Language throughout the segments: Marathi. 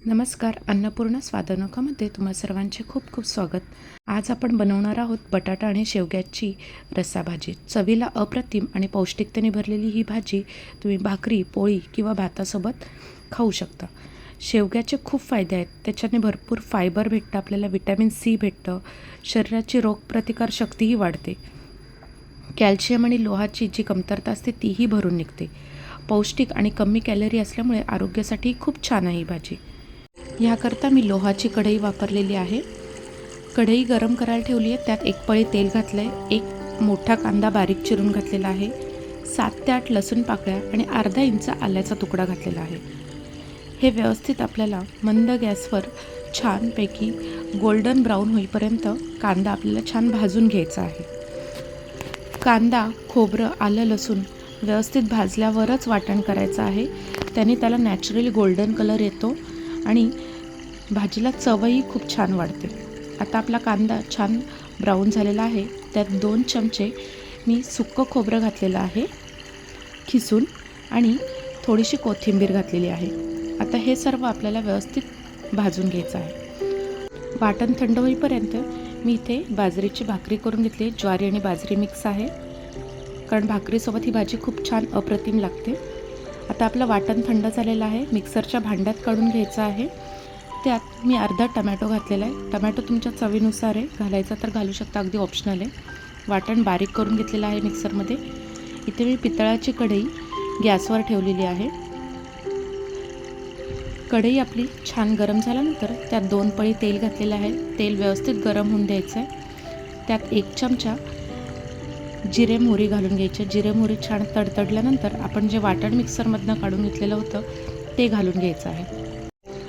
नमस्कार. अन्नपूर्णा स्वादनकामध्ये तुम्हा सर्वांचे खूप खूप स्वागत. आज आपण बनवणार आहोत बटाटा आणि शेवग्याची रस्साभाजी. चवीला अप्रतिम आणि पौष्टिकतेने भरलेली ही भाजी तुम्ही भाकरी, पोळी किंवा भातासोबत खाऊ शकता. शेवग्याचे खूप फायदे आहेत. त्याच्याने भरपूर फायबर भेटतं, आपल्याला विटॅमिन सी भेटतं, शरीराची रोगप्रतिकार शक्तीही वाढते, कॅल्शियम आणि लोहाची जी कमतरता असते तीही भरून निघते. पौष्टिक आणि कमी कॅलरी असल्यामुळे आरोग्यासाठी खूप छान आहे ही भाजी. ह्याकरता मी लोहाची कढई वापरलेली आहे. कढई गरम करायला ठेवली आहे. त्यात 1 पळी तेल घातलं आहे. 1 मोठा कांदा बारीक चिरून घातलेला आहे. 7 ते 8 लसूण पाकळ्या आणि अर्धा इंच आल्याचा तुकडा घातलेला आहे. हे व्यवस्थित आपल्याला मंद गॅसवर छानपैकी गोल्डन ब्राऊन होईपर्यंत कांदा आपल्याला छान भाजून घ्यायचा आहे. कांदा, खोबरं, आलं, लसूण व्यवस्थित भाजल्यावरच वाटण करायचं आहे. त्याने त्याला नॅचरली गोल्डन कलर येतो आणि भाजीला चवही खूप छान वाढते. आता आपला कांदा छान ब्राऊन झालेला आहे. त्यात 2 चमचे मी सुक्कं खोबरं घातलेलं आहे खिसून आणि थोडीशी कोथिंबीर घातलेली आहे. आता हे सर्व आपल्याला व्यवस्थित भाजून घ्यायचं आहे. वाटण थंड होईपर्यंत मी इथे बाजरीची भाकरी करून घेतली. ज्वारी आणि बाजरी मिक्स आहे, कारण भाकरीसोबत ही भाजी खूप छान अप्रतिम लागते. आता आपलं वाटण थंड झालेलं आहे. मिक्सरच्या भांड्यात काढून घ्यायचं आहे. त्यात मी अर्धा टमॅटो घातलेला आहे. टमॅटो तुमच्या चवीनुसार आहे, घालायचा तर घालू शकता, अगदी ऑप्शनल आहे. वाटण बारीक करून घेतलेलं आहे मिक्सरमध्ये. इथे मी पितळाची कढई गॅसवर ठेवलेली आहे. कढई आपली छान गरम झाल्यानंतर त्यात 2 पळी तेल घातलेलं आहे. तेल व्यवस्थित गरम होऊन द्यायचं आहे. त्यात 1 चमचा जिरे मोहरी घालून घ्यायचे. जिरे मोहरी छान तडतडल्यानंतर आपण जे वाटण मिक्सरमधनं काढून घेतलेलं होतं ते घालून घ्यायचं आहे.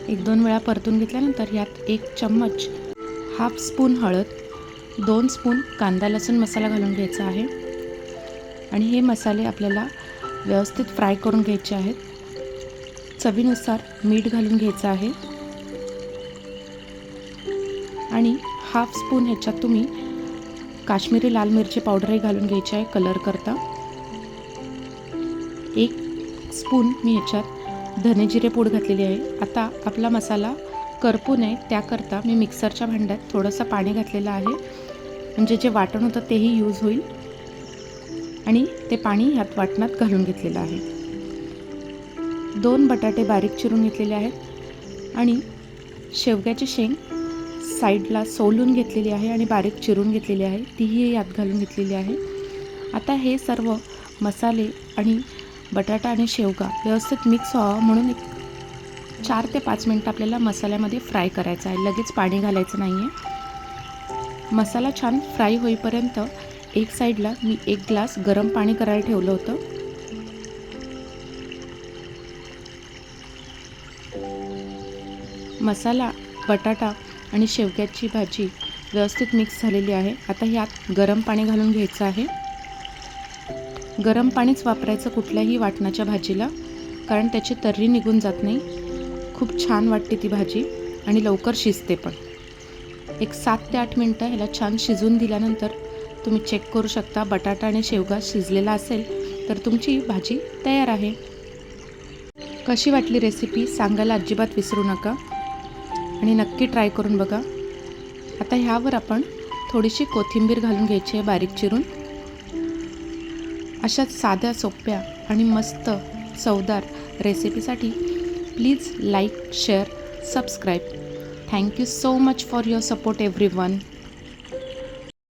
1-2 वेळा परतून घेतल्यानंतर यात 1 चम्मच हाफ स्पून हळद, 2 स्पून कांदा लसूण मसाला घालून घ्यायचा आहे आणि हे मसाले आपल्याला व्यवस्थित फ्राय करून घ्यायचे आहेत. चवीनुसार मीठ घालून घ्यायचं आहे आणि हाफ स्पून ह्याच्यात तुम्ही काश्मीरी लाल मिरची पावडरही घालून घ्यायची आहे कलर करता. 1 स्पून मी ह्याच्यात धने जिरे पूड घातलेली आहे. आता आपला मसाला करपू नये त्याकरता मी मिक्सरच्या भांड्यात थोडंसं पाणी घातलेलं आहे, म्हणजे जे वाटण होतं तेही यूज होईल आणि ते पाणी ह्यात वाटणात घालून घेतलेलं आहे. 2 बटाटे बारीक चिरून घेतलेले आहेत आणि शेवग्याची शेंग साईडला सोलून घेतलेली आहे आणि बारीक चिरून घेतलेली आहे, तीही यात घालून घेतलेली आहे. आता हे सर्व मसाले आणि बटाटा आणि शेवगा व्यवस्थित मिक्स व्हावं म्हणून 4 ते 5 मिनटं आपल्याला मसाल्यामध्ये फ्राय करायचं आहे. लगेच पाणी घालायचं नाही आहे. मसाला छान फ्राय होईपर्यंत एक साईडला मी 1 ग्लास गरम पाणी करायला ठेवलं होतं. मसाला, बटाटा आणि शेवग्याची भाजी व्यवस्थित मिक्स झालेली आहे. आता ह्यात गरम पाणी घालून घ्यायचं आहे. गरम पाणीच वापरायचं कुठल्याही वाटणाच्या भाजीला, कारण त्याची तर्री निघून जात नाही. खूप छान वाटते ती भाजी आणि लवकर शिजते पण. 7 ते 8 मिनटं ह्याला छान शिजून दिल्यानंतर तुम्ही चेक करू शकता. बटाटा आणि शेवगा शिजलेला असेल तर तुमची भाजी तयार आहे. कशी वाटली रेसिपी सांगायला अजिबात विसरू नका आणि नक्की ट्राय करून बघा. आता ह्यावर आपण थोडीशी कोथिंबीर घालून घ्यायची आहे बारीक चिरून. अशाच साध्या, सोप्या आणि मस्त चवदार रेसिपीसाठी please like, share, subscribe. Thank you so much for your support everyone.